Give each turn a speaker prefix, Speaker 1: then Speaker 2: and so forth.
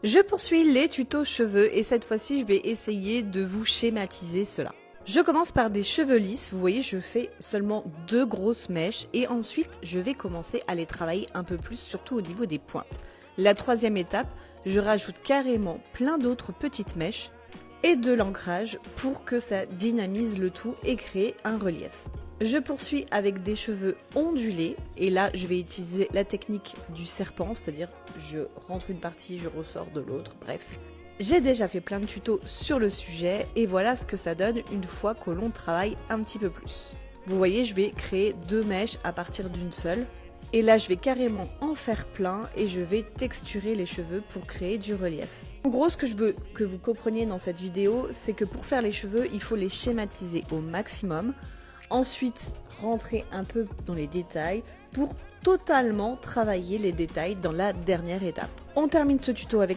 Speaker 1: Je poursuis les tutos cheveux et cette fois-ci je vais essayer de vous schématiser cela. Je commence par des cheveux lisses, vous voyez je fais seulement 2 grosses mèches et ensuite je vais commencer à les travailler un peu plus, surtout au niveau des pointes. La troisième étape, je rajoute carrément plein d'autres petites mèches et de l'ancrage pour que ça dynamise le tout et crée un relief. Je poursuis avec des cheveux ondulés et là je vais utiliser la technique du serpent, c'est-à-dire je rentre une partie, je ressors de l'autre, bref. J'ai déjà fait plein de tutos sur le sujet et voilà ce que ça donne une fois que l'on travaille un petit peu plus. Vous voyez, je vais créer 2 mèches à partir d'une seule. Et là, je vais carrément en faire plein et je vais texturer les cheveux pour créer du relief. En gros, ce que je veux que vous compreniez dans cette vidéo, c'est que pour faire les cheveux, il faut les schématiser au maximum. Ensuite, rentrer un peu dans les détails pour totalement travailler les détails dans la dernière étape. On termine ce tuto avec